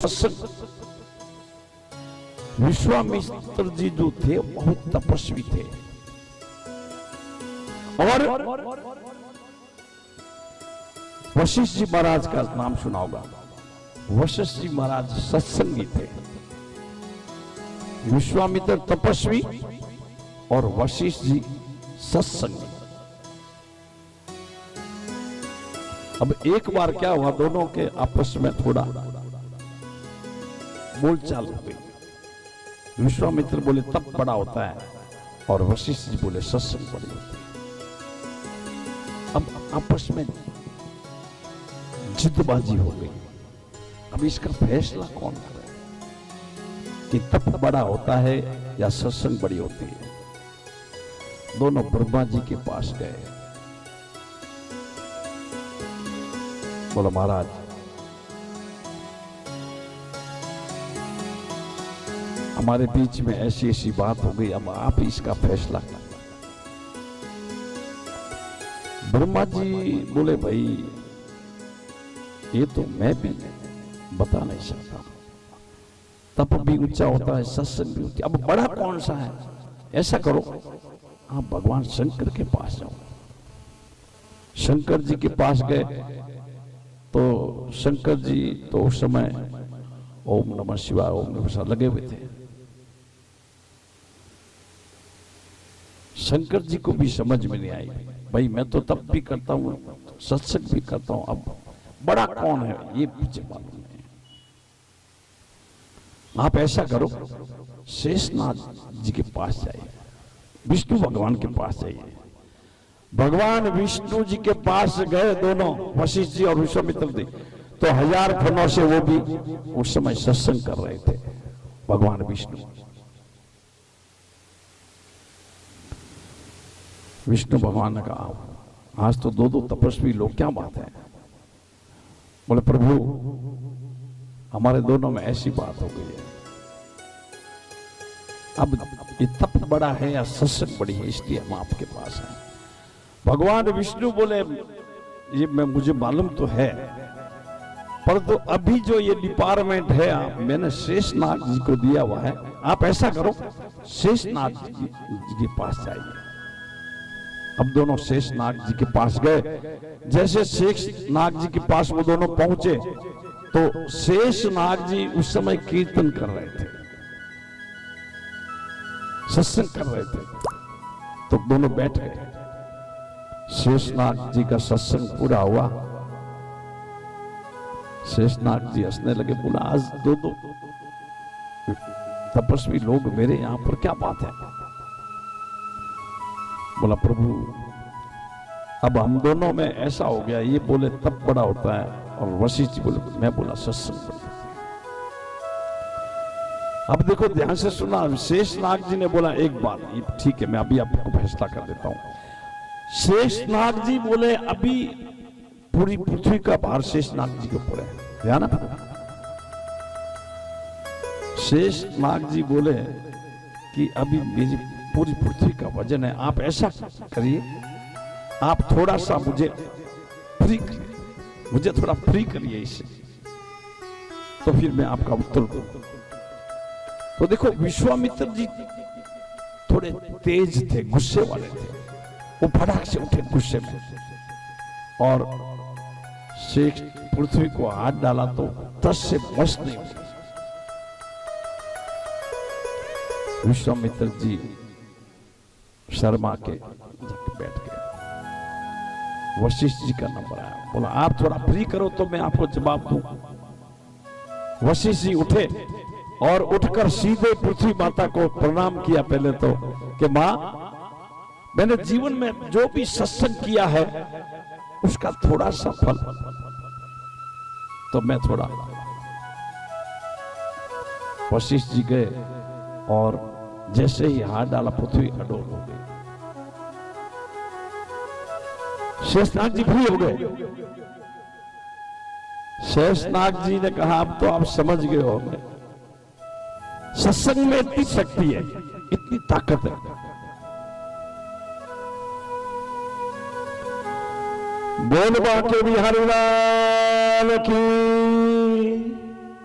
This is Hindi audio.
सत्संग। विश्वामित्र जी जो थे बहुत तपस्वी थे और वशिष्ठ जी महाराज का नाम सुना होगा। वशिष्ठ जी महाराज सत्संगी थे। विश्वामित्र तपस्वी और वशिष्ठ जी सत्संगी। अब एक बार क्या हुआ, दोनों के आपस में थोड़ा बोलचाल हो गई। विश्वामित्र बोले तप बड़ा होता है और वशिष्ठ जी बोले सत्संग बड़ी होती है। अब आपस में जिद्दबाजी हो गई। अब इसका फैसला कौन करे कि तप बड़ा होता है या सत्संग बड़ी होती है। दोनों ब्रह्मा जी के पास गए। बोला महाराज हमारे बीच में ऐसी ऐसी बात हो गई, अब आप इसका फैसला करें। ब्रह्मा जी बोले भाई ये तो मैं भी बता नहीं सकता। तप भी ऊंचा होता है, सत्संग भी ऊंचा। अब बड़ा कौन सा है? ऐसा करो आप भगवान शंकर के पास जाओ। शंकर जी के पास गए तो शंकर जी तो उस समय ओम नमः शिवाय ओम नमः शिवाय लगे हुए थे। शंकर जी को भी समझ में नहीं आई, भाई मैं तो तप भी करता हूं सत्संग भी करता हूं, अब बड़ा कौन है ये मुझे मालूम नहीं। आप ऐसा करो शेषनाग जी के पास जाइए, विष्णु भगवान के पास जाइए। भगवान विष्णु जी के पास गए दोनों, वशिष्ठ जी और विश्वामित्र जी। तो 1000 फनों से वो भी उस समय सत्संग कर रहे थे भगवान विष्णु। विष्णु भगवान ने कहा आज तो दो तपस्वी लोग, क्या बात है? बोले प्रभु हमारे दोनों में ऐसी बात हो गई है, अब ये तप बड़ा है या सत्संग बड़ी है, इसलिए हम आपके पास हैं। भगवान विष्णु बोले ये मुझे मालूम तो है, पर तो अभी जो ये डिपार्टमेंट है मैंने शेषनाग जी को दिया हुआ है। आप ऐसा करो शेषनाग जी के पास जाइए। अब दोनों शेषनाग जी के पास गए। जैसे शेषनाग जी के पास वो दोनों पहुंचे तो शेषनाग जी उस समय कीर्तन कर रहे थे, सत्संग कर रहे थे। तो दोनों बैठ गए। शेषनाग जी का सत्संग पूरा हुआ। शेषनाग जी हंसने लगे, बोला आज दो तपस्वी लोग मेरे यहां पर, क्या बात है? बोला प्रभु अब हम दोनों में ऐसा हो गया, ये बोले तप बड़ा होता है और वशिष्ठ जी बोले, मैं बोला सत्संग बड़ा होता है। अब देखो ध्यान से सुना। शेषनाग जी ने बोला एक बात, ठीक है मैं अभी आपको फैसला कर देता हूं। शेषनाग जी बोले अभी पूरी पृथ्वी का भार शेषनाग जी के ऊपर है, ध्यान। शेषनाग जी बोले कि अभी मेरी पूरी पृथ्वी का वजन है। आप ऐसा करिए, आप थोड़ा सा मुझे फ्री करिए, मुझे थोड़ा फ्री करिए इससे, तो फिर मैं आपका उत्तर दूंगा। तो देखो विश्वामित्र जी थोड़े तेज थे, गुस्से वाले थे। वो फटाक से उठे गुस्से में और शेष पृथ्वी को हाथ डाला तो तस से मस नहीं हुई। विश्वामित्र जी शर्मा के बैठ गए। वशिष्ठ जी का नंबर आया, बोला आप थोड़ा फ्री करो तो मैं आपको जवाब दूं। वशिष्ठ जी उठे और उठकर सीधे पृथ्वी माता को प्रणाम किया पहले तो, कि मां मैंने जीवन में जो भी सत्संग किया है उसका थोड़ा सा फल, तो मैं थोड़ा। वशिष्ठ जी गए और जैसे ही हाथ डाला पृथ्वी अडोल हो गई। शेषनाग जी फ्री हो गए। शेषनाग जी ने कहा अब तो आप समझ गए होंगे, सत्संग में इतनी शक्ति है, इतनी ताकत है। बोल बाके बिहारी लाल की।